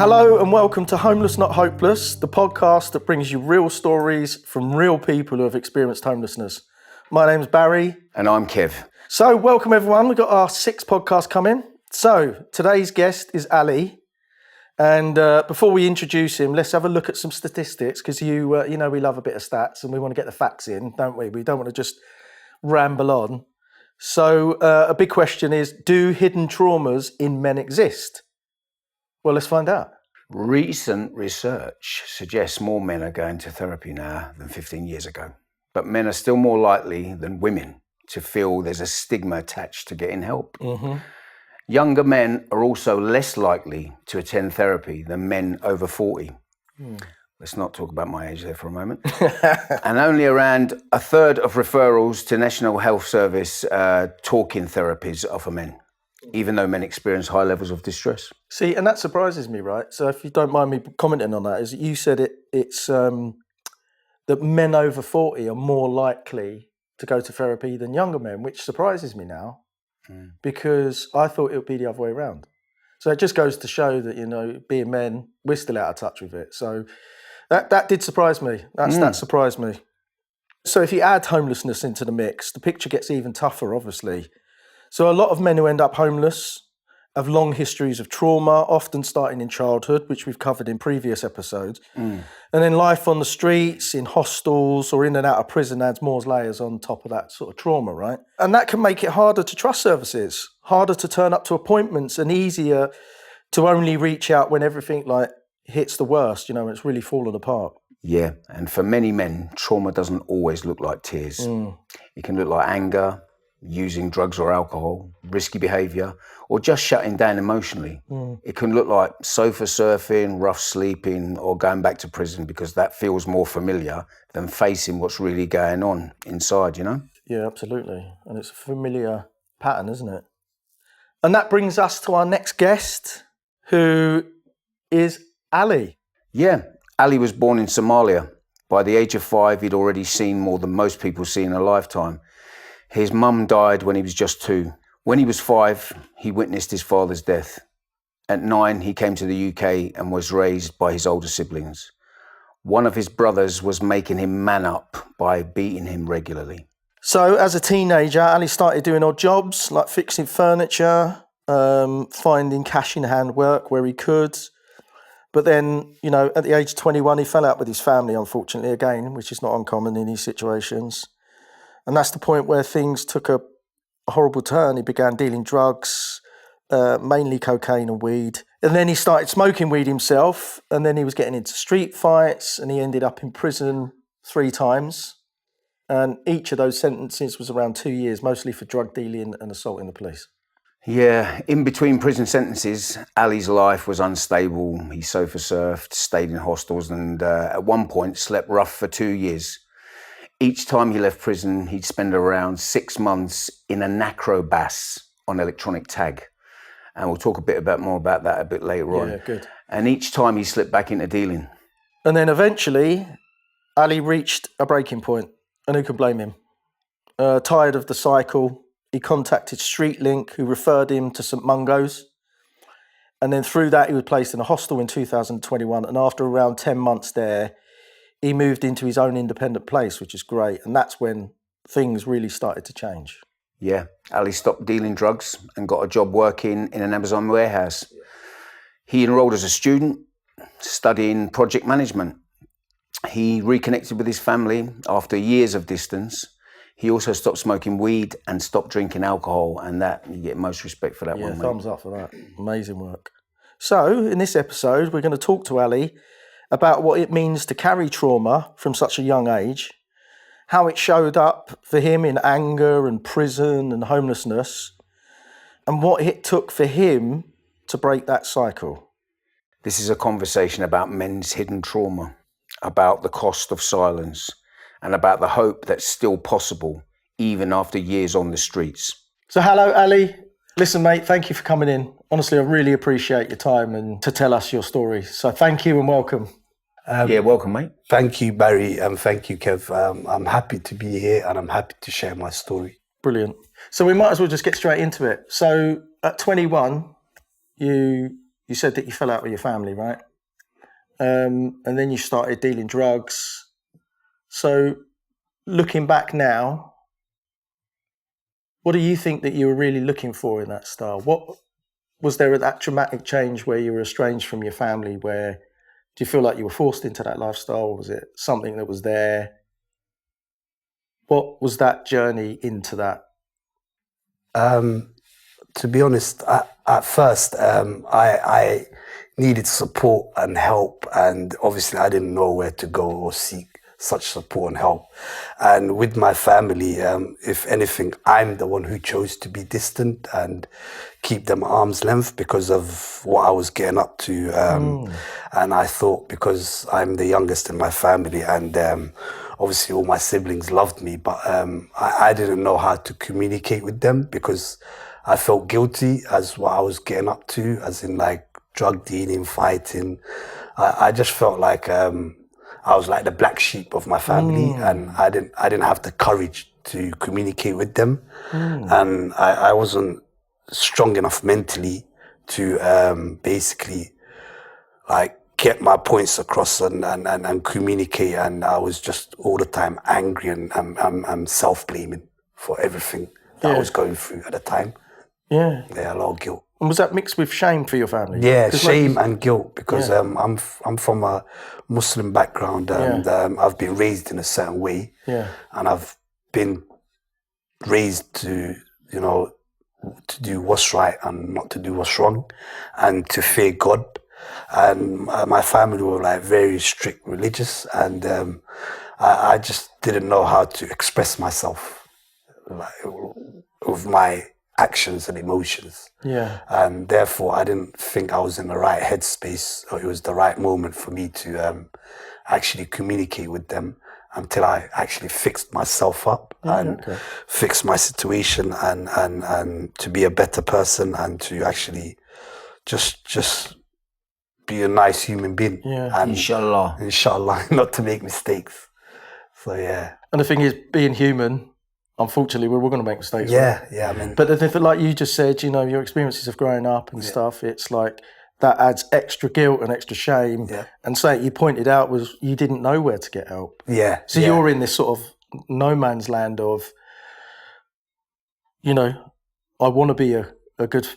Hello and welcome to Homeless Not Hopeless, the podcast that brings you real stories from real people who have experienced homelessness. My name's Barry. And I'm Kev. So welcome everyone, we've got our 6th podcast coming. So today's guest is Ali. And before we introduce him, let's have a look at some statistics because you know we love a bit of stats and we want to get the facts in, don't we? We don't want to just ramble on. So a big question is, do hidden traumas in men exist? Well, let's find out. Recent research suggests more men are going to therapy now than 15 years ago. But men are still more likely than women to feel there's a stigma attached to getting help. Mm-hmm. Younger men are also less likely to attend therapy than men over 40. Let's not talk about my age there for a moment. And only around a third of referrals to National Health Service talking therapies are for men, even though men experience high levels of distress. See, and that surprises me, right? So if you don't mind me commenting on that, is that you said it's that men over 40 are more likely to go to therapy than younger men, which surprises me now because I thought it would be the other way around. So it just goes to show that, you know, being men, we're still out of touch with it. So that did surprise me. That surprised me. So if you add homelessness into the mix, the picture gets even tougher, obviously. So a lot of men who end up homeless have long histories of trauma, often starting in childhood, which we've covered in previous episodes. And then life on the streets, in hostels, or in and out of prison adds more layers on top of that sort of trauma, right? And that can make it harder to trust services, harder to turn up to appointments, and easier to only reach out when everything like hits the worst, you know, when it's really fallen apart. Yeah, and for many men, trauma doesn't always look like tears. It can look like anger, using drugs or alcohol, risky behaviour, or just shutting down emotionally. It can look like sofa surfing, rough sleeping, or going back to prison because that feels more familiar than facing what's really going on inside, you know? Yeah, absolutely. And it's a familiar pattern, isn't it? And that brings us to our next guest, who is Ali. Yeah, Ali was born in Somalia. By the age of 5, he'd already seen more than most people see in a lifetime. His mum died when he was just 2. When he was 5, he witnessed his father's death. At 9, he came to the UK and was raised by his older siblings. One of his brothers was making him man up by beating him regularly. So as a teenager, Ali started doing odd jobs like fixing furniture, finding cash in hand work where he could. But then, you know, at the age of 21, he fell out with his family, unfortunately, again, which is not uncommon in these situations. And that's the point where things took a horrible turn. He began dealing drugs, mainly cocaine and weed. And then he started smoking weed himself. And then he was getting into street fights. And he ended up in prison 3 times. And each of those sentences was around 2 years, mostly for drug dealing and assaulting the police. Yeah, in between prison sentences, Ali's life was unstable. He sofa surfed, stayed in hostels, and at one point slept rough for 2 years. Each time he left prison, he'd spend around 6 months in a nacrobas on electronic tag. And we'll talk more about that a bit later on. Yeah, good. And each time he slipped back into dealing. And then eventually, Ali reached a breaking point. And who can blame him? Tired of the cycle, he contacted StreetLink, who referred him to St Mungo's. And then through that, he was placed in a hostel in 2021. And after around 10 months there, he moved into his own independent place, which is great. And that's when things really started to change. Yeah, Ali stopped dealing drugs and got a job working in an Amazon warehouse. He enrolled as a student, studying project management. He reconnected with his family after years of distance. He also stopped smoking weed and stopped drinking alcohol. And that, you get most respect for that one. Yeah, thumbs up for that. Amazing work. So in this episode, we're going to talk to Ali about what it means to carry trauma from such a young age, how it showed up for him in anger and prison and homelessness, and what it took for him to break that cycle. This is a conversation about men's hidden trauma, about the cost of silence, and about the hope that's still possible, even after years on the streets. So hello, Ali. Listen, mate, thank you for coming in. Honestly, I really appreciate your time and to tell us your story. So thank you and welcome. Welcome, mate. Thank you, Barry, and thank you, Kev. I'm happy to be here and I'm happy to share my story. Brilliant. So we might as well just get straight into it. So at 21, you you said that you fell out with your family, right? And then you started dealing drugs. So looking back now, what do you think that you were really looking for in that style? What was there that dramatic change where you were estranged from your family? Where do you feel like you were forced into that lifestyle? Was it something that was there? What was that journey into that? To be honest, at first, I needed support and help, and obviously I didn't know where to go or seek such support and help. And with my family, if anything, I'm the one who chose to be distant and keep them at arm's length because of what I was getting up to. And I thought, because I'm the youngest in my family, and obviously all my siblings loved me, but I didn't know how to communicate with them because I felt guilty as what I was getting up to, as in like drug dealing, fighting. I just felt like I was like the black sheep of my family, and I didn't have the courage to communicate with them, and I wasn't strong enough mentally to basically like get my points across and communicate. And I was just all the time angry and self-blaming for everything that I was going through at the time. Yeah, a lot of guilt. And was that mixed with shame for your family? Yeah, shame and guilt, because I'm from a Muslim background, and I've been raised in a certain way, and I've been raised to, to do what's right and not to do what's wrong, and to fear God. And my family were like very strict religious, and I just didn't know how to express myself, like, with my actions and emotions. And therefore I didn't think I was in the right headspace, or it was the right moment for me to actually communicate with them, until I actually fixed myself up and fixed my situation, and to be a better person, and to actually just be a nice human being. And inshallah not to make mistakes. So and the thing is, being human, unfortunately, we're all going to make mistakes. I mean, but like you just said, your experiences of growing up and stuff, it's like that adds extra guilt and extra shame. And something you pointed out was you didn't know where to get help. So you're in this sort of no man's land of, I want to be a good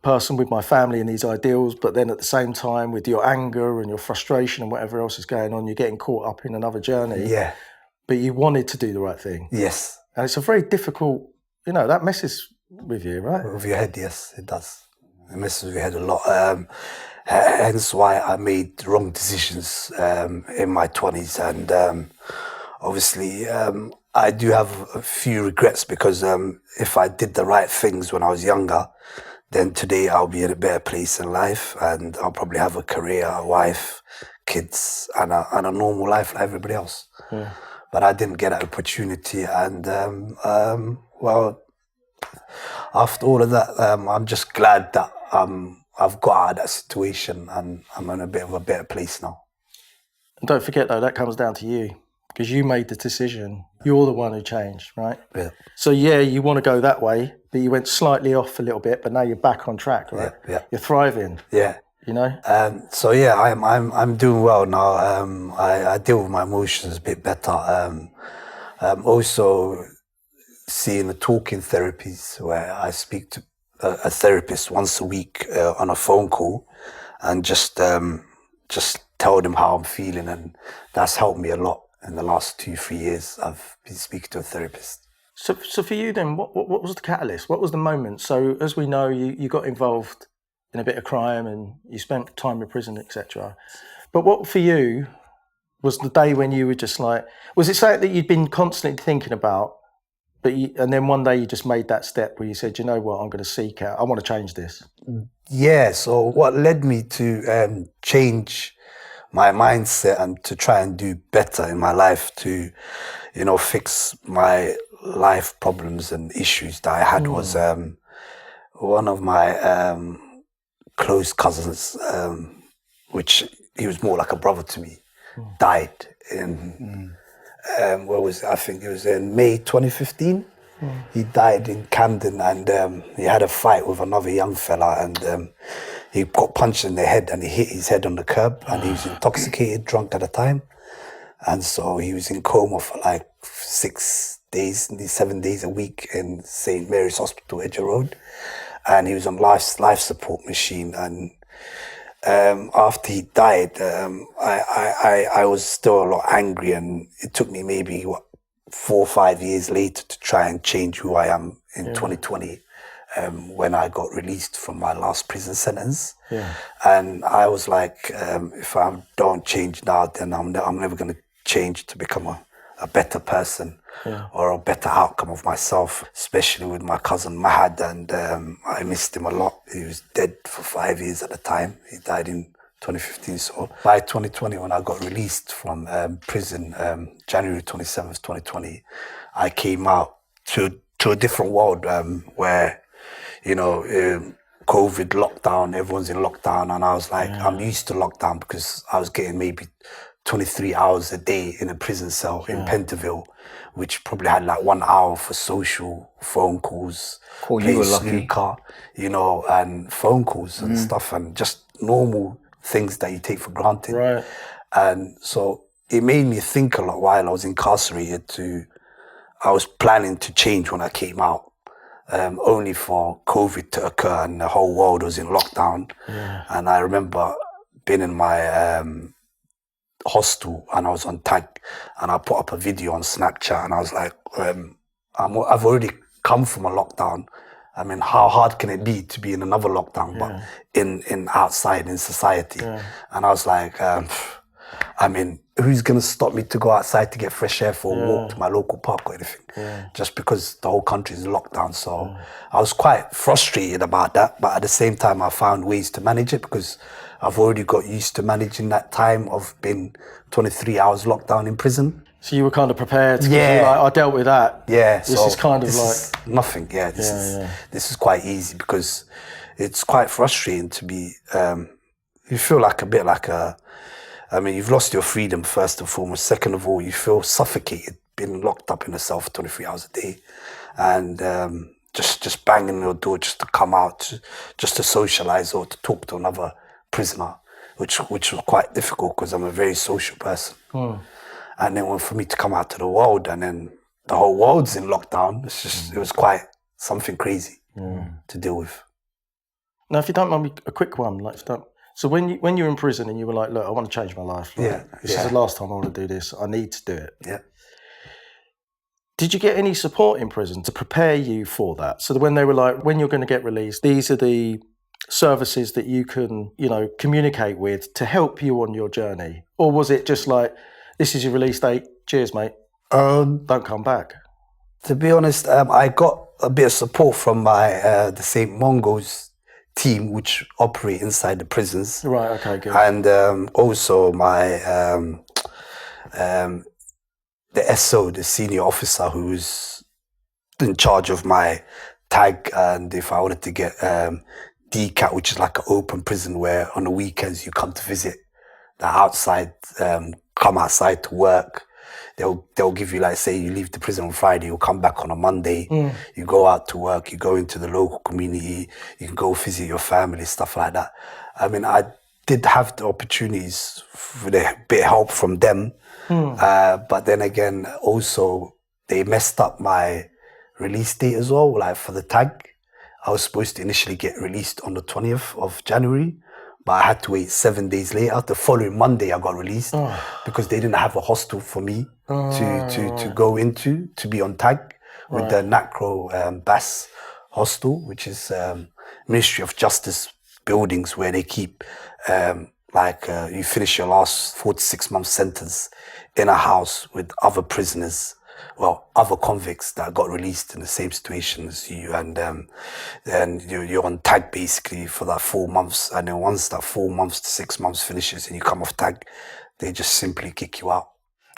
person with my family and these ideals, but then at the same time, with your anger and your frustration and whatever else is going on, you're getting caught up in another journey. But you wanted to do the right thing. And it's a very difficult, that messes with you, right? With your head, yes, it does. It messes with your head a lot. Hence why I made wrong decisions in my 20s. And obviously, I do have a few regrets, because if I did the right things when I was younger, then today I'll be in a better place in life, and I'll probably have a career, a wife, kids, and a normal life like everybody else. But I didn't get that opportunity, and well, after all of that, I'm just glad that I've got out of that situation, and I'm in a bit of a better place now. And don't forget, though, that comes down to you, because you made the decision. You're the one who changed, right? So you want to go that way, but you went slightly off a little bit, but now you're back on track, right? You're thriving. So I'm doing well now. I deal with my emotions a bit better. Also seeing the talking therapies, where I speak to a therapist once a week on a phone call, and just tell them how I'm feeling, and that's helped me a lot in the last 2-3 years. I've been speaking to a therapist. So for you then, what was the catalyst? What was the moment? So as we know, you got involved in a bit of crime, and you spent time in prison, etc. But what for you was the day when you were just like, was it something that you'd been constantly thinking about, and then one day you just made that step where you said, you know what, I'm going to seek out, I want to change this? So what led me to change my mindset and to try and do better in my life, to, fix my life problems and issues that I had, was one of my close cousins, which he was more like a brother to me, died in, I think it was in May 2015. He died in Camden, and he had a fight with another young fella, and he got punched in the head and he hit his head on the curb, and he was intoxicated, drunk at the time. And so he was in coma for like 7 days a week in St. Mary's Hospital, Edger Road. And he was on life support machine. And after he died, I was still a lot angry, and it took me maybe 4 or 5 years later to try and change who I am in 2020. When I got released from my last prison sentence. And I was like, if I don't change now, then I'm never going to change to become a better person or a better outcome of myself, especially with my cousin Mahad. And I missed him a lot. He was dead for 5 years at the time. He died in 2015. So by 2020, when I got released from prison, January 27th, 2020, I came out to a different world where, you know, COVID lockdown, everyone's in lockdown. And I was like, I'm used to lockdown because I was getting maybe 23 hours a day in a prison cell in Pentonville, which probably had like 1 hour for social phone calls, Oh, you were lucky. snooker, you know, and phone calls and stuff, and just normal things that you take for granted. Right. And so it made me think a lot while I was incarcerated. I was planning to change when I came out. Only for COVID to occur and the whole world was in lockdown. And I remember being in my hostel and I was on tag, and I put up a video on Snapchat, and I was like, I've already come from a lockdown. I mean, how hard can it be to be in another lockdown, but in outside in society? And I was like, I mean, who's going to stop me to go outside to get fresh air for a walk to my local park or anything? Just because the whole country is in lockdown. So I was quite frustrated about that. But at the same time, I found ways to manage it because I've already got used to managing that time of being 23 hours locked down in prison. So you were kind of prepared. Like, I dealt with that. This is kind of like nothing. This is quite easy because it's quite frustrating to be. You feel like a bit like I mean, you've lost your freedom first and foremost. Second of all, you feel suffocated, being locked up in a cell for 23 hours a day, and just banging your door just to come out, just to socialize or to talk to another prisoner, which was quite difficult because I'm a very social person. And then for me to come out to the world, and then the whole world's in lockdown, it was quite something crazy to deal with. Now, if you don't mind me, a quick one, like, so when you were in prison and you were like, look, I want to change my life. Like, this is the last time I want to do this. I need to do it. Did you get any support in prison to prepare you for that? So that when they were like, when you're going to get released, these are the services that you can, you know, communicate with to help you on your journey? Or was it just like, this is your release date, cheers, mate, don't come back? To be honest, I got a bit of support from my the St. Mungo's team, which operate inside the prisons. Right, okay, good. And also my the SO, the senior officer who's in charge of my tag, and if I wanted to get DCAT, which is like an open prison where on the weekends you come to visit the outside, come outside to work. They'll give you, like, say you leave the prison on Friday, you'll come back on a Monday, you go out to work, you go into the local community, you can go visit your family, stuff like that. I mean, I did have the opportunities with a bit of help from them, but then again, also they messed up my release date as well, like for the tag. I was supposed to initially get released on the 20th of January, but I had to wait 7 days later. The following Monday, I got released because they didn't have a hostel for me to go into, to be on tag with the NACRO Bass hostel, which is Ministry of Justice buildings where they keep, you finish your last 4 to 6 month sentence in a house with other prisoners, well, other convicts that got released in the same situation as you, and then you're on tag basically for that 4 months, and then once that 4 months to 6 months finishes and you come off tag, they just simply kick you out.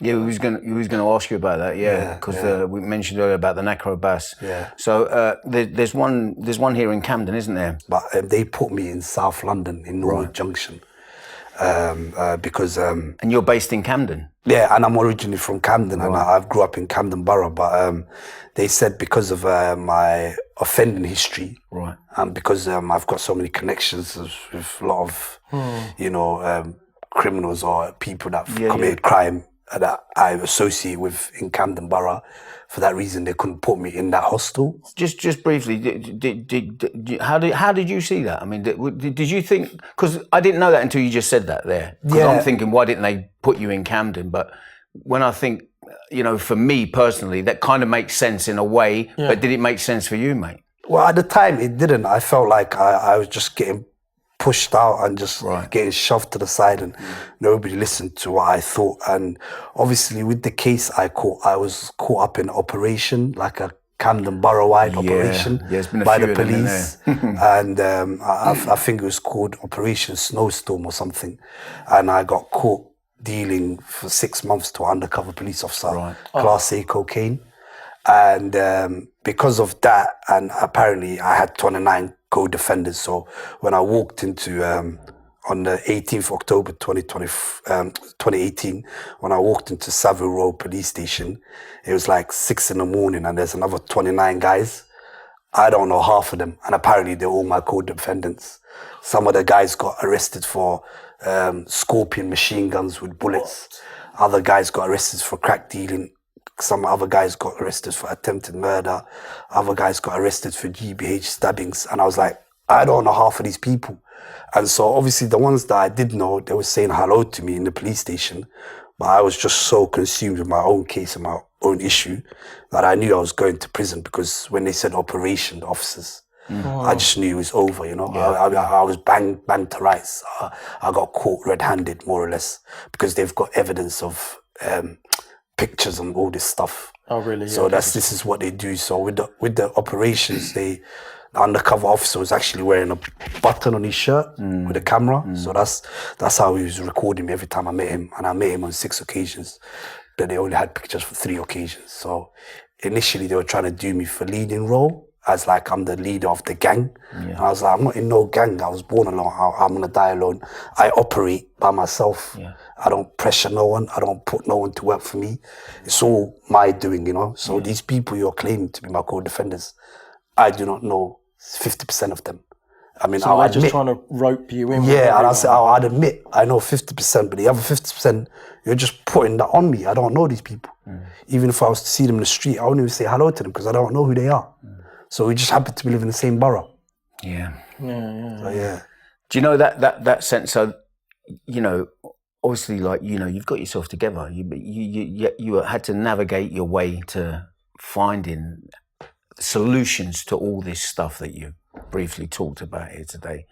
Yeah, we was going to ask you about that. Because we mentioned earlier about the NACRO Bass. So there's one here in Camden, isn't there? But they put me in South London in Norwood Junction. because And you're based in Camden? yeah, and I'm originally from Camden, and Right. I grew up in Camden Borough. But they said because of my offending history, Right. and because I've got so many connections with a lot of, you know, criminals or people that committed crime that I associate with in Camden Borough. For that reason, they couldn't put me in that hostel. Just briefly, how did you see that? I mean, did you think, because I didn't know that until you just said that there. Because I'm thinking, why didn't they put you in Camden? But when I think, you know, for me personally, that kind of makes sense in a way. Yeah. But did it make sense for you, mate? Well, at the time, it didn't. I felt like I was just getting pushed out and just getting shoved to the side, and nobody listened to what I thought. And obviously, with the case I was caught up in operation, like a Camden Borough-wide operation by the police. And I think it was called Operation Snowstorm or something. And I got caught dealing for 6 months to an undercover police officer, Class A cocaine. And because of that, and apparently I had 29 co-defendants. So when I walked into, on the 18th October 2018, when I walked into Savile Row Police Station, it was like 6 in the morning and there's another 29 guys. I don't know half of them. And apparently they're all my co-defendants. Some of the guys got arrested for Scorpion machine guns with bullets. Other guys got arrested for crack dealing. Some other guys got arrested for attempted murder. Other guys got arrested for GBH stabbings. And I was like, I don't know half of these people. And so obviously the ones that I did know, they were saying hello to me in the police station. But I was just so consumed with my own case and my own issue that I knew I was going to prison, because when they said operation, the officers, I just knew it was over, you know. I was banged to rights. I got caught red-handed, more or less, because they've got evidence of pictures and all this stuff. Oh, really? So this is what they do. So with the operations, the undercover officer was actually wearing a button on his shirt with a camera. So that's how he was recording me every time I met him. And I met him on 6 occasions, but they only had pictures for 3 occasions. So initially they were trying to do me for leading role, as like I'm the leader of the gang. And I was like, I'm not in no gang. I was born alone. I'm gonna die alone. I operate by myself. I don't pressure no one. I don't put no one to work for me. It's all my doing, you know. So these people you're claiming to be my co-defenders, I do not know 50% of them. I mean, so they're just trying to rope you in. Yeah, and I'd admit I know 50%, but the other 50%, you're just putting that on me. I don't know these people. Even if I was to see them in the street, I wouldn't even say hello to them because I don't know who they are. So we just happen to live in the same borough. Yeah. So, yeah. Do you know that sense of, you know, obviously, like, you know, you've got yourself together. You had to navigate your way to finding solutions to all this stuff that you briefly talked about here today.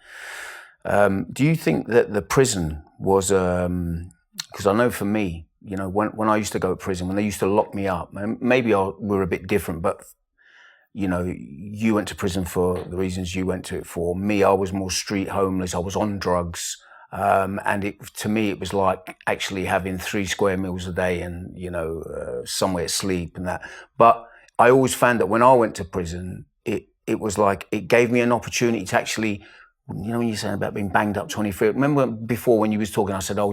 Do you think that the prison was, because I know for me, you know, when I used to go to prison, when they used to lock me up, and maybe we're a bit different, but you know, you went to prison for the reasons you went to it for. Me, I was more street homeless. I was on drugs. And to me, it was like actually having 3 square meals a day and, you know, somewhere to sleep and that. But I always found that when I went to prison, it was like, it gave me an opportunity to actually, you know, when you're saying about being banged up 23, remember before when you was talking, I said, oh,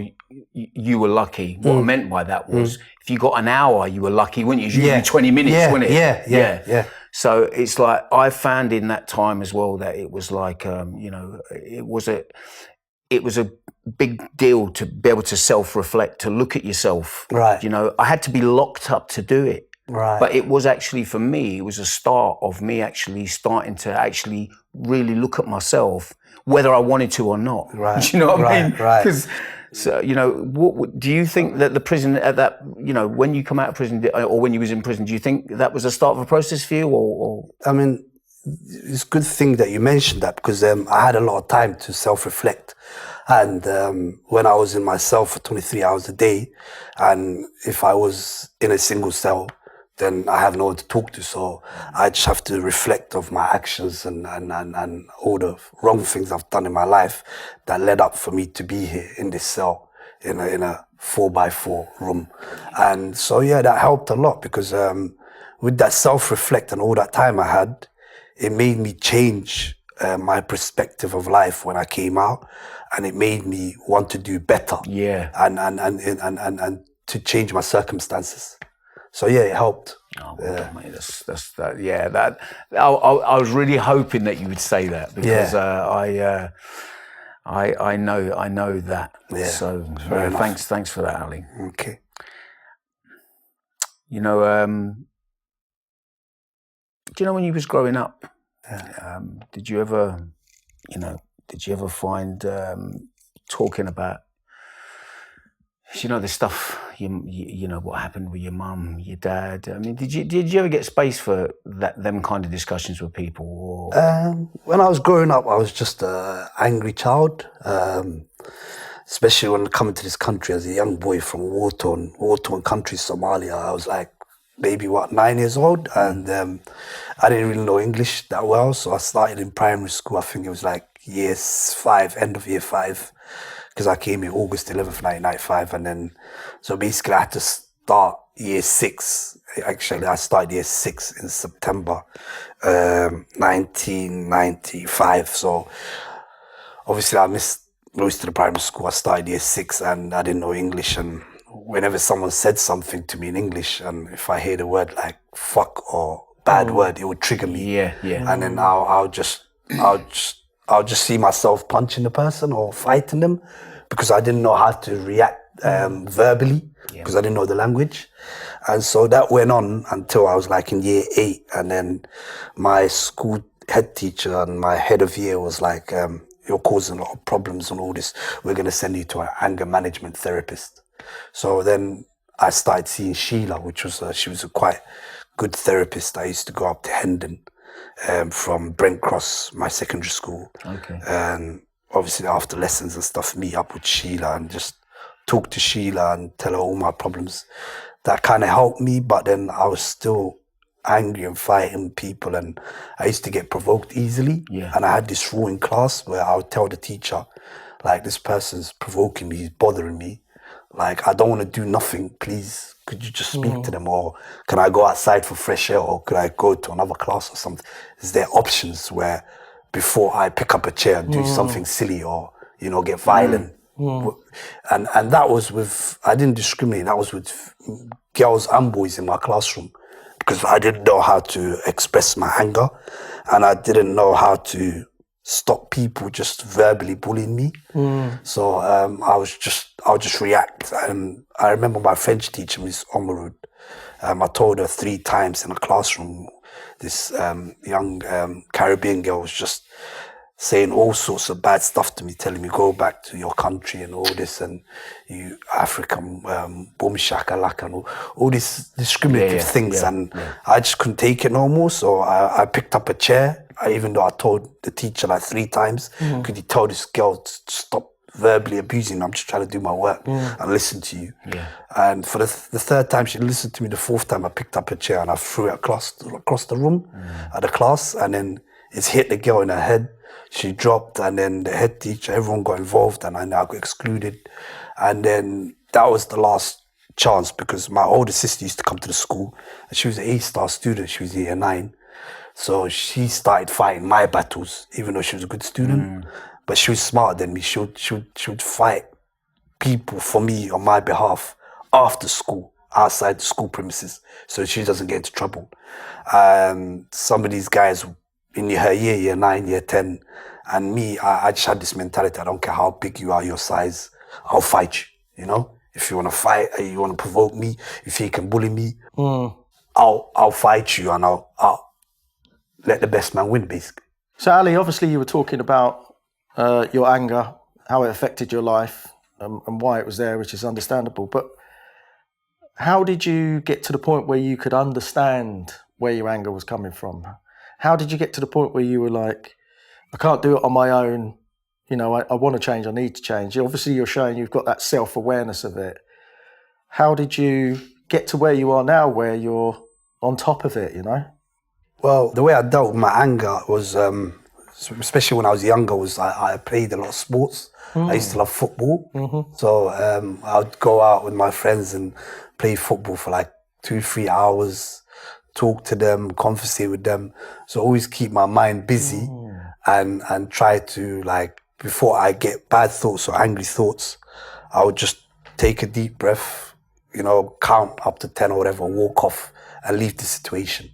you were lucky. What I meant by that was, if you got an hour, you were lucky, wouldn't you? It's usually 20 minutes, wouldn't it? Yeah. So it's like, I found in that time as well that it was like, you know, it was a big deal to be able to self-reflect, to look at yourself. Right. You know, I had to be locked up to do it. Right. But it was actually, for me, it was a start of me actually starting to actually really look at myself, whether I wanted to or not. Right. Do you know what I mean? Right. Because, so, you know, what do you think that the prison at that, you know, when you come out of prison or when you was in prison, do you think that was the start of a process for you or? I mean, it's a good thing that you mentioned that, because I had a lot of time to self-reflect. And when I was in my cell for 23 hours a day, and if I was in a single cell, then I have no one to talk to. So I just have to reflect of my actions and all the wrong things I've done in my life that led up for me to be here in this cell in a 4x4 room. And so, yeah, that helped a lot, because with that self-reflect and all that time I had, it made me change my perspective of life when I came out, and it made me want to do better. Yeah. And to change my circumstances. So yeah, it helped. Oh, well done, mate. That's that. Yeah, that. I was really hoping that you would say that because I know that. Yeah, So fair enough. thanks for that, Ali. Okay. You know, do you know when you was growing up? Did you ever find talking about, you know, the stuff you know what happened with your mum, your dad? I mean, did you ever get space for them kind of discussions with people? Or? When I was growing up, I was just an angry child. Especially when coming to this country as a young boy from war-torn country, Somalia. I was like maybe 9 years old, and I didn't really know English that well, so I started in primary school. I think it was like year 5, end of year 5, because I came in August 11th, 1995, and then so basically I had to start year 6. Actually, I started year 6 in September 1995. So obviously I missed most of the primary school. I started year 6 and I didn't know English, and whenever someone said something to me in English, and if I hear the word like fuck or bad word, it would trigger me. Yeah. And then I'll just see myself punching the person or fighting them because I didn't know how to react verbally because I didn't know the language. And so that went on until I was like in year 8, and then my school head teacher and my head of year was like, you're causing a lot of problems and all this. We're going to send you to an anger management therapist. So then I started seeing Sheila, which was she was a quite good therapist. I used to go up to Hendon from Brent Cross, my secondary school. Okay. And obviously after lessons and stuff, meet up with Sheila and just talk to Sheila and tell her all my problems. That kind of helped me, but then I was still angry and fighting people, and I used to get provoked easily. Yeah. And I had this rule in class where I would tell the teacher, like, this person's provoking me, he's bothering me. Like, I don't want to do nothing, please. Could you just speak to them? Or can I go outside for fresh air? Or could I go to another class or something? Is there options where before I pick up a chair and do something silly or, you know, get violent? And that was with, I didn't discriminate. That was with girls and boys in my classroom, because I didn't know how to express my anger, and I didn't know how to stop people just verbally bullying me. So I'll just react. And I remember my French teacher, Miss Omarud, I told her 3 times in a classroom, this young Caribbean girl was just saying all sorts of bad stuff to me, telling me, go back to your country and all this, and you African boom shakalaka and all these discriminative things. And I just couldn't take it no more. So I picked up a chair, even though I told the teacher like 3 times, could you tell this girl to stop verbally abusing me? I'm just trying to do my work and listen to you. And for the 3rd time, she listened to me. The 4th time, I picked up a chair and I threw it across the room at the class, and then it's hit the girl in her head. She dropped, and then the head teacher, everyone got involved, and I now got excluded. And then that was the last chance, because my older sister used to come to the school, and she was an A-star student. She was year 9. So she started fighting my battles, even though she was a good student. But she was smarter than me. She would fight people for me on my behalf after school, outside the school premises, so she doesn't get into trouble. Some of these guys in her year 9, year 10, and me, I just had this mentality, I don't care how big you are, your size, I'll fight you, you know? If you want to fight, you want to provoke me, if you can bully me, I'll fight you, and I'll let the best man win, basically. So Ali, obviously you were talking about your anger, how it affected your life, and why it was there, which is understandable. But how did you get to the point where you could understand where your anger was coming from? How did you get to the point where you were like, I can't do it on my own, you know, I want to change, I need to change? Obviously you're showing you've got that self-awareness of it. How did you get to where you are now, where you're on top of it, you know? Well, the way I dealt with my anger was, especially when I was younger, was I played a lot of sports. I used to love football. So I'd go out with my friends and play football for like 2-3 hours, talk to them, conversate with them. So always keep my mind busy. and try to, like, before I get bad thoughts or angry thoughts, I would just take a deep breath, you know, count up to 10 or whatever, walk off and leave the situation.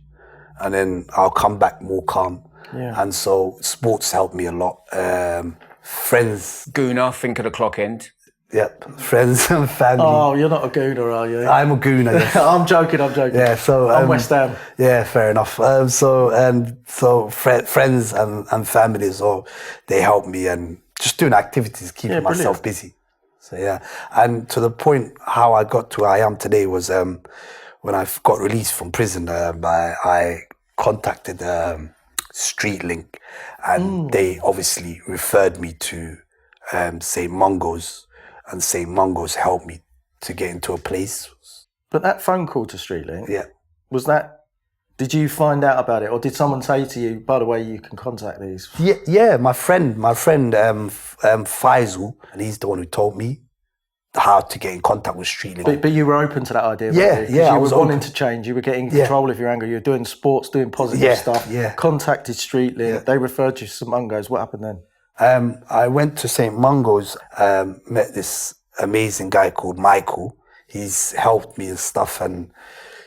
And then I'll come back more calm. Yeah. And so sports helped me a lot. Friends. Gooner, think of the clock end. Yep. Friends and family. Oh, you're not a gooner, are you? I'm a gooner, yes. I'm joking. Yeah, so I'm West Ham. Yeah, fair enough. So friends and family as well, they help me, and just doing activities, keeping myself busy. So yeah, and to the point how I got to where I am today was when I got released from prison. I contacted Street Link, and they obviously referred me to St. Mungo's, and St. Mungo's helped me to get into a place. But that phone call to Streetlink, Yeah. was that, did you find out about it, or did someone say to you, by the way, you can contact these? Yeah, my friend Faisal, and he's the one who told me how to get in contact with Streetlink. But you were open to that idea, Yeah, weren't you? 'Cause yeah, I you was were wanting open. to change, you were getting control of your anger, you were doing sports, doing positive stuff, contacted Streetlink, they referred you to some Mungos. What happened then? I went to St. Mungo's, met this amazing guy called Michael. He's helped me and stuff, and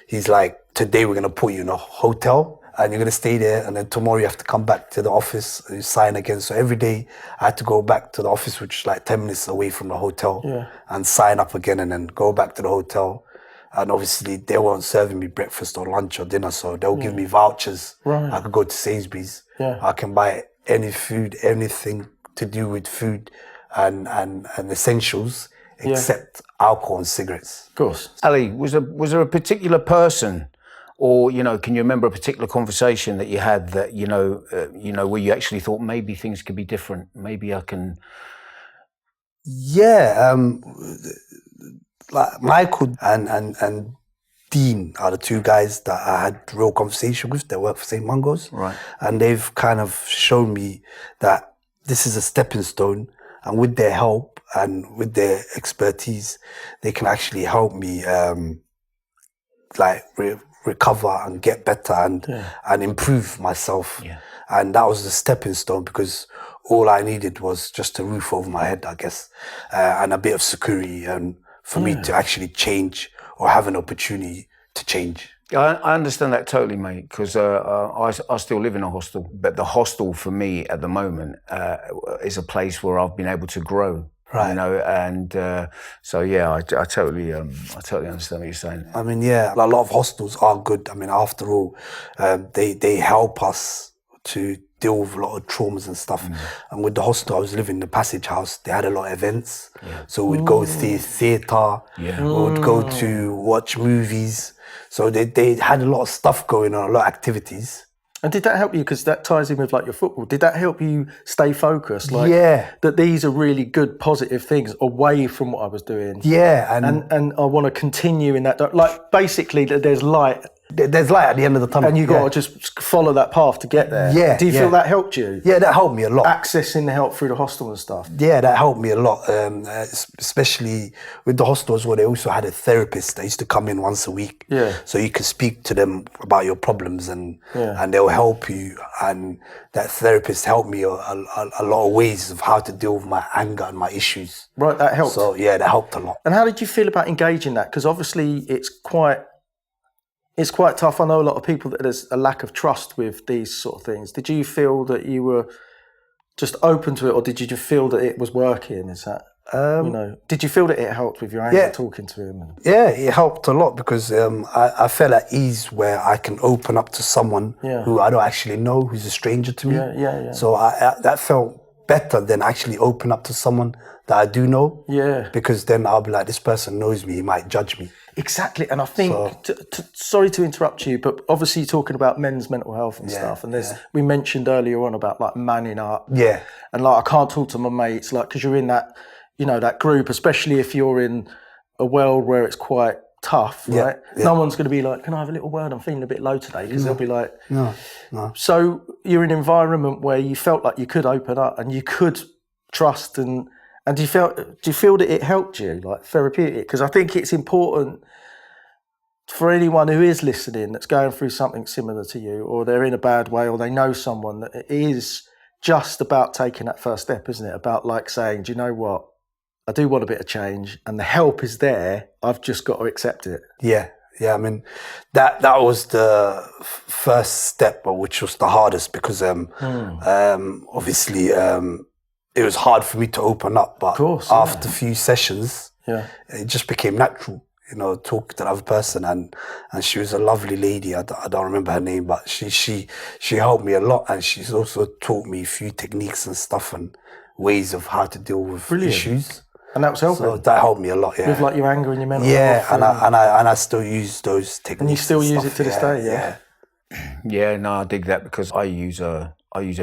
he's like, today we're going to put you in a hotel and you're going to stay there, and then tomorrow you have to come back to the office and you sign again. So every day I had to go back to the office, which is like 10 minutes away from the hotel, and sign up again and then go back to the hotel. And obviously they weren't serving me breakfast or lunch or dinner, so they'll give me vouchers. Right. I could go to Sainsbury's. Yeah. I can buy any food, anything to do with food and essentials, except alcohol and cigarettes. Of course. Ali, was there a particular person, or can you remember a particular conversation that you had that where you actually thought maybe things could be different? Maybe I can. Yeah, like Michael and Dean are the two guys that I had real conversation with. They work for St. Mungo's. Right. And they've kind of shown me that this is a stepping stone, and with their help and with their expertise, they can actually help me recover and get better and improve myself. Yeah. And that was the stepping stone, because all I needed was just a roof over my head, I guess, and a bit of security, and for me to actually change or have an opportunity to change. I understand that totally, mate, because I still live in a hostel, but the hostel for me at the moment is a place where I've been able to grow. Right. So yeah, I totally understand what you're saying. I mean, yeah, a lot of hostels are good. I mean, after all, they help us to deal with a lot of traumas and stuff. And with the hostel I was living in, the Passage House, they had a lot of events. So we'd go to the theatre, we would go to watch movies. So they had a lot of stuff going on, a lot of activities. And did that help you, because that ties in with like your football, did that help you stay focused? That these are really good, positive things away from what I was doing? Yeah. And I want to continue in that, like basically that there's light. There's light at the end of the tunnel. And you got to just follow that path to get there. Yeah. Do you feel that helped you? Yeah, that helped me a lot. Accessing the help through the hostel and stuff. Yeah, that helped me a lot, especially with the hostels where they also had a therapist that used to come in once a week. Yeah. So you could speak to them about your problems and they'll help you. And that therapist helped me a lot of ways of how to deal with my anger and my issues. Right, that helped. So yeah, that helped a lot. And how did you feel about engaging that? Because obviously it's quite tough. I know a lot of people that there's a lack of trust with these sort of things. Did you feel that you were just open to it, or did you just feel that it was working? Is that, did you feel that it helped with your anger talking to him? Yeah, it helped a lot, because I felt at ease where I can open up to someone who I don't actually know, who's a stranger to me. Yeah. So that felt better than actually open up to someone that I do know. Yeah. Because then I'll be like, this person knows me, he might judge me. Exactly, and I think, sorry to interrupt you, but obviously you're talking about men's mental health and stuff, and we mentioned earlier on about like manning up. Yeah. And like, I can't talk to my mates, like, because you're in that, that group, especially if you're in a world where it's quite tough, right? Yeah. No one's going to be like, can I have a little word? I'm feeling a bit low today, because they'll be like, no. So you're in an environment where you felt like you could open up and you could trust, and do you feel that it helped you, like therapeutic? Because I think it's important for anyone who is listening that's going through something similar to you, or they're in a bad way, or they know someone that is just about taking that first step, isn't it? About like saying, do you know what? I do want a bit of change, and the help is there. I've just got to accept it. Yeah. I mean, that was the first step, but which was the hardest because obviously it was hard for me to open up. But after a few sessions, it just became natural. You know, talk to the other person, and she was a lovely lady. I don't remember her name, but she helped me a lot, and she's also taught me a few techniques and stuff and ways of how to deal with issues. And that was helping. So that helped me a lot. Yeah, with like your anger and your mental health. health. And I still use those techniques. And you still use it to this day. Yeah. Yeah, no, I dig that because I use a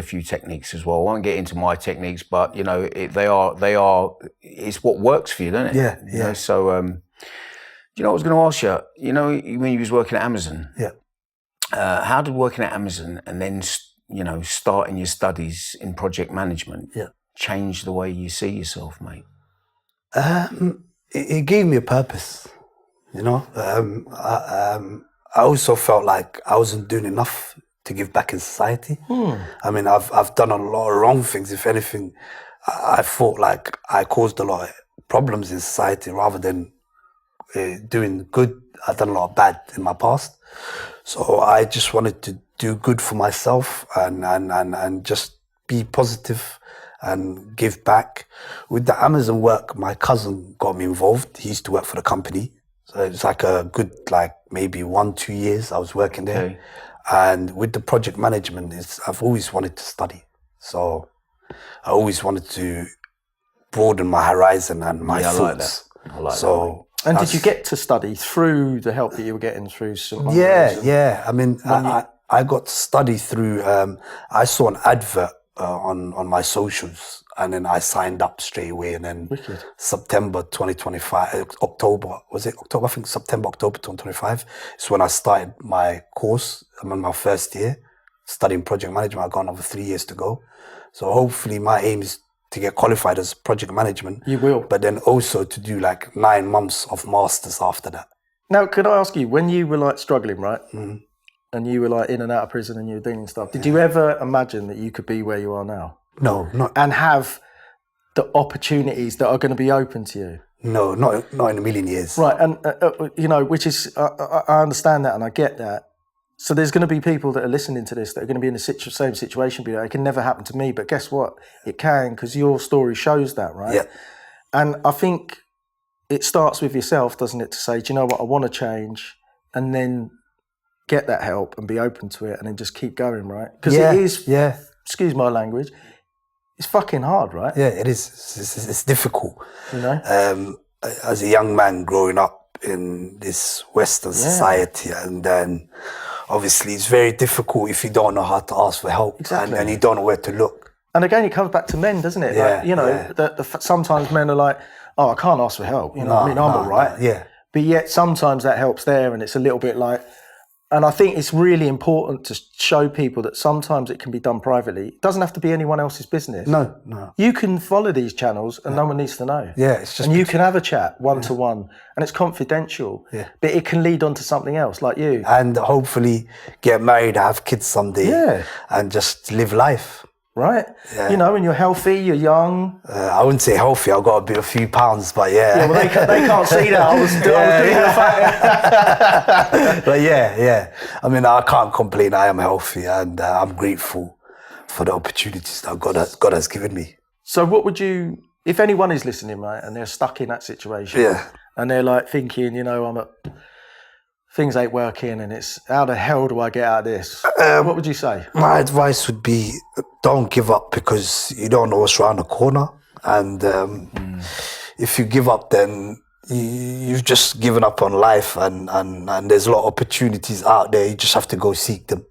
few techniques as well. I won't get into my techniques, but you know, they are. It's what works for you, doesn't it? Yeah. You know, so. You know, I was going to ask you, you know, when you was working at Amazon, how did working at Amazon and then, you know, starting your studies in project management change the way you see yourself, mate? It gave me a purpose, you know. I also felt like I wasn't doing enough to give back in society. I mean, I've done a lot of wrong things. If anything, I thought like I caused a lot of problems in society rather than doing good. I've done a lot of bad in my past, so I just wanted to do good for myself and just be positive and give back. With the Amazon work, my cousin got me involved. He used to work for the company, so it's like a good maybe 1-2 years I was working there. Okay. And with the project management, I've always wanted to study, so I always wanted to broaden my horizon and my thoughts. I like so. And did you get to study through the help that you were getting through? Yeah. I mean, I got to study through. I saw an advert on my socials, and then I signed up straight away. And then September 2025, October, was it October? I think October 2025 is when I started my course. I'm in my first year studying project management. I've got another 3 years to go. So hopefully, my aim is to get qualified as project management. You will. But then also to do 9 months of masters after that. Now, could I ask you, when you were struggling, right? And you were in and out of prison and you were doing stuff, did you ever imagine that you could be where you are now? No, not. And have the opportunities that are going to be open to you? No, not in a million years. Right. And, you know, which is, I understand that and I get that. So there's going to be people that are listening to this that are going to be in the same situation. It can never happen to me, but guess what? It can, because your story shows that, right? Yeah. And I think it starts with yourself, doesn't it? To say, do you know what? I want to change, and then get that help and be open to it, and then just keep going, right? Because it is. Yeah. Excuse my language. It's fucking hard, right? Yeah, it is. It's difficult. You know. As a young man growing up in this Western society, and then. Obviously, it's very difficult if you don't know how to ask for help and you don't know where to look. And again, it comes back to men, doesn't it? Sometimes men are like, oh, I can't ask for help. You know, I'm all right. Yeah. But yet sometimes that help's there, and it's a little bit like, and I think it's really important to show people that sometimes it can be done privately. It doesn't have to be anyone else's business. No. You can follow these channels and no one needs to know. Yeah, it's just... And you can have a chat one-to-one and it's confidential. Yeah. But it can lead on to something else, like you. And hopefully get married, have kids someday. Yeah. And just live life. Right? Yeah. You know, and you're healthy, you're young. I wouldn't say healthy, I've got a few pounds, but Yeah, well, they can't see that. I was doing But yeah. I mean, I can't complain. I am healthy and I'm grateful for the opportunities that God has given me. So what would you, if anyone is listening, right, and they're stuck in that situation, and they're thinking, you know, things ain't working and it's, how the hell do I get out of this? What would you say? My advice would be, don't give up, because you don't know what's around the corner. And if you give up, then you've just given up on life, and there's a lot of opportunities out there. You just have to go seek them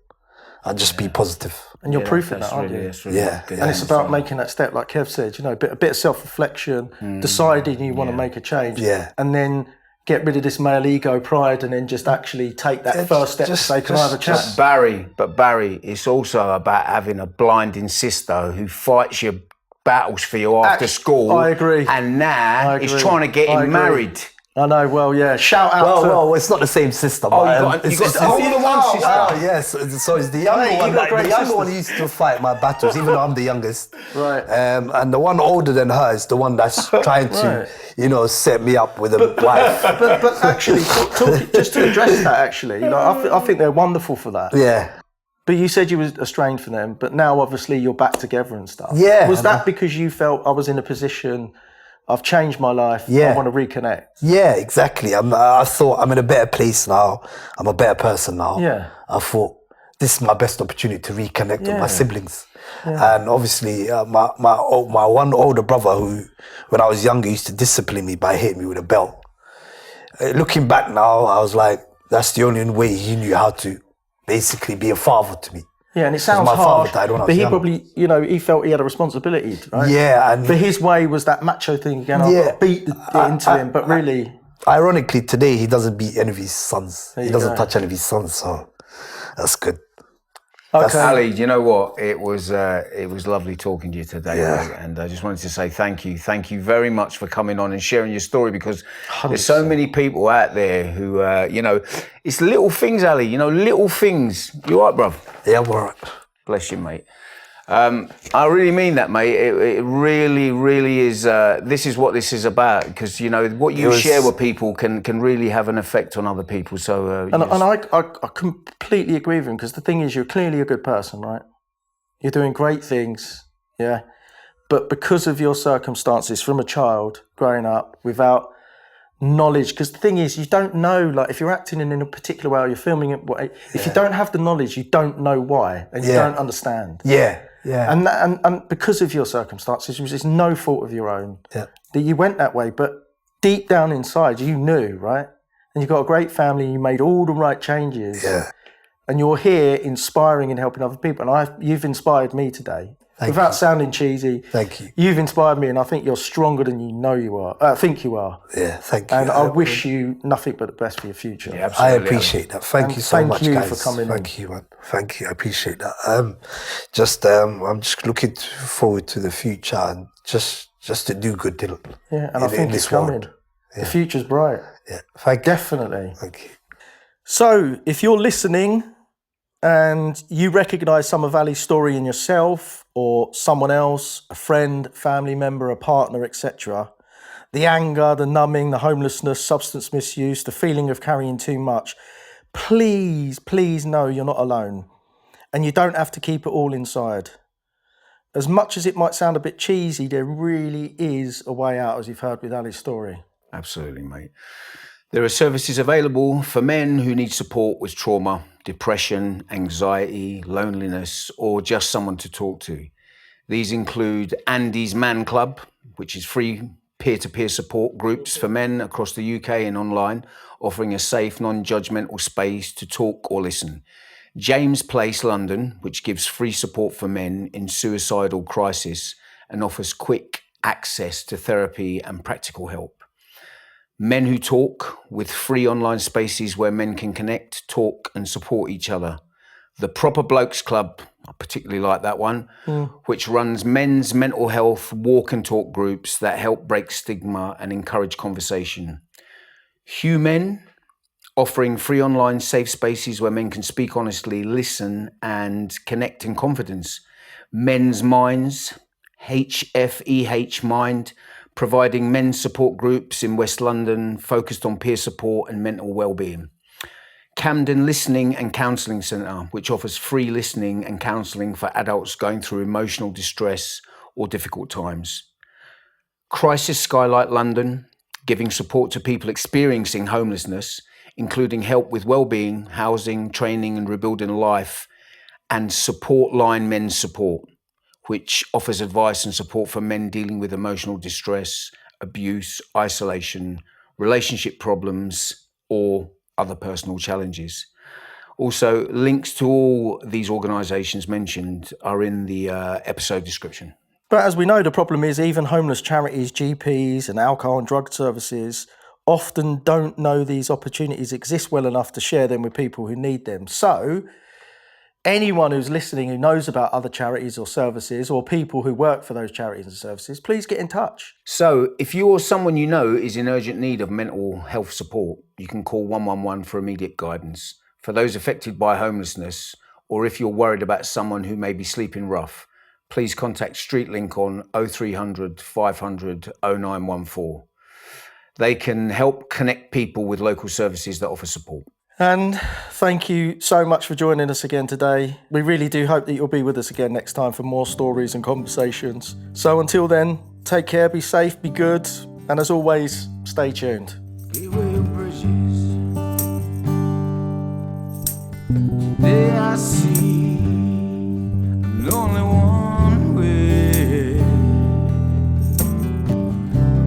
and just be positive. And you're proof of that, aren't you? Really And it's about making that step, like Kev said, you know, a bit of self-reflection, deciding you want to make a change, and then get rid of this male ego pride, and then just actually take that first step to say, can I have a chat? But Barry, it's also about having a blinding sister who fights your battles for you after school. I agree. And now is trying to get him married. I know. Well, yeah. Shout out to. Well, it's not the same sister. Oh, But, you got older one sister. Oh, yes. So it's the younger Mate, one. you got Like, great the younger sisters. one used to fight my battles, even though I'm the youngest. Right. And the one older than her is the one that's trying to, Right. set me up with a wife. But actually, just to address that, actually, I think they're wonderful for that. Yeah. But you said you was estranged from them, but now obviously you're back together and stuff. Yeah. Was that because you felt I was in a position, I've changed my life, Yeah. I want to reconnect? Yeah, exactly. I thought I'm in a better place now. I'm a better person now. Yeah. I thought this is my best opportunity to reconnect with Yeah. my siblings. And obviously, my one older brother, who, when I was younger, used to discipline me by hitting me with a belt. Looking back now, I was like, that's the only way he knew how to basically be a father to me. Yeah, and it sounds my father harsh, died when I but was he young. probably, he felt he had a responsibility, right? Yeah, and But his way was that macho thing again. I've got to beat it into him, but really, ironically, today he doesn't beat any of his sons. He you doesn't go. touch any of his sons, so that's good. okay. Ali, you know what? It was lovely talking to you today, Yeah. mate, and I just wanted to say thank you. Thank you very much for coming on and sharing your story, because there's so many people out there who, it's little things, Ali, little things. You all right, bruv? Yeah, I'm all right. Bless you, mate. I really mean that, mate. It really, really is. This is what this is about, because what you share with people can really have an effect on other people. So, And I completely agree with him, because the thing is, you're clearly a good person, right? You're doing great things, yeah. But because of your circumstances from a child growing up without knowledge, because the thing is, you don't know, like if you're acting in a particular way or you're filming it, if you don't have the knowledge, you don't know why, and you don't understand. Yeah. And because of your circumstances, which is no fault of your own, that you went that way, but deep down inside, you knew, right? And you've got a great family, you made all the right changes. Yeah. And you're here inspiring and helping other people. And you've inspired me today. Without sounding cheesy. Thank you. You've inspired me, and I think you're stronger than you know you are. I think you are. Yeah, thank you. And I wish you nothing but the best for your future. Yeah, I absolutely. appreciate that. Thank you so much, thank you guys. for coming Thank you, man. Thank you. I appreciate that. I'm just looking forward to the future and just to do good. Yeah, and I think it's coming. The future's bright. Yeah, thank you. Definitely. Thank you. So, if you're listening and you recognise some of Ali's story in yourself or someone else, a friend, family member, a partner, etc., the anger, the numbing, the homelessness, substance misuse, the feeling of carrying too much, please know you're not alone. And you don't have to keep it all inside. As much as it might sound a bit cheesy, there really is a way out, as you've heard with Ali's story. Absolutely, mate. There are services available for men who need support with trauma, depression, anxiety, loneliness, or just someone to talk to. These include Andy's Man Club, which is free peer-to-peer support groups for men across the UK and online, offering a safe, non-judgmental space to talk or listen. James Place London, which gives free support for men in suicidal crisis and offers quick access to therapy and practical help. Men Who Talk, with free online spaces where men can connect, talk and support each other. The Proper Blokes Club, I particularly like that one, which runs men's mental health walk and talk groups that help break stigma and encourage conversation. HUMEN, offering free online safe spaces where men can speak honestly, listen and connect in confidence. Men's Minds, HFEH Mind, providing men's support groups in West London focused on peer support and mental well-being. Camden Listening and Counselling Centre, which offers free listening and counselling for adults going through emotional distress or difficult times. Crisis Skylight London, giving support to people experiencing homelessness, including help with well-being, housing, training and rebuilding life. And SupportLine Men's Support, which offers advice and support for men dealing with emotional distress, abuse, isolation, relationship problems, or other personal challenges. Also, links to all these organisations mentioned are in the episode description. But as we know, the problem is even homeless charities, GPs and alcohol and drug services often don't know these opportunities exist well enough to share them with people who need them. So anyone who's listening who knows about other charities or services or people who work for those charities and services, please get in touch. So if you or someone you know is in urgent need of mental health support, you can call 111 for immediate guidance. For those affected by homelessness, or if you're worried about someone who may be sleeping rough, please contact StreetLink on 0300 500 0914. They can help connect people with local services that offer support. And thank you so much for joining us again today. We really do hope that you'll be with us again next time for more stories and conversations. So until then, take care, be safe, be good, and as always, stay tuned. Gateway bridges. Today I see only one way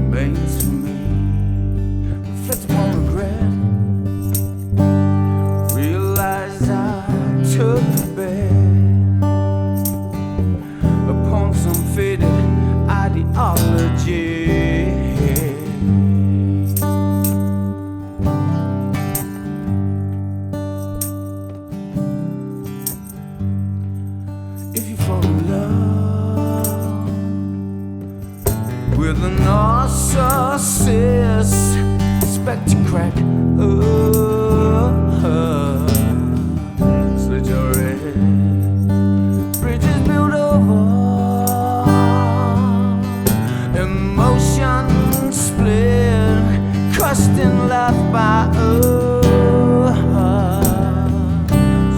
remains for me. Reflect upon regret. Realize I took the bed upon some faded ideology. If you fall in love with a narcissist, expect to crack. Slit your head. Bridges built over emotion split, crushed and left by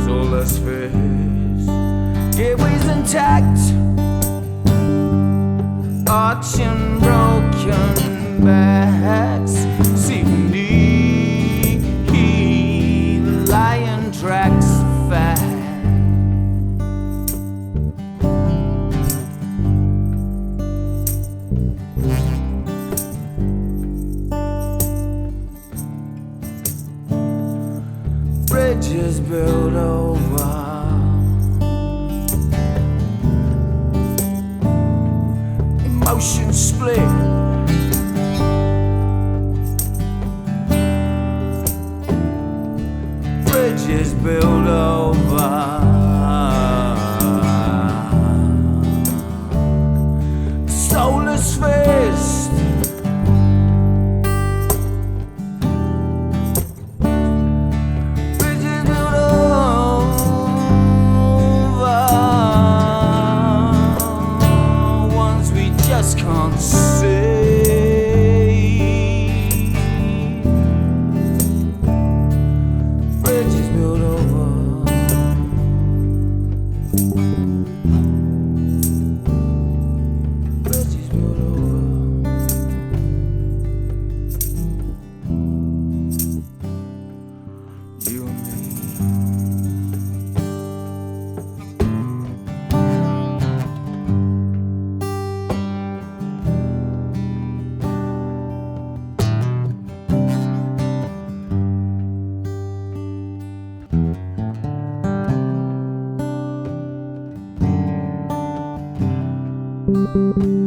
soulless face. Gateways intact, arching broken backs. See lion tracks fat. Bridges built over emotion split. Bridges built over soulless face. Bridges built over ones we just can't see. Bridges built over. Bridges built over. You and me.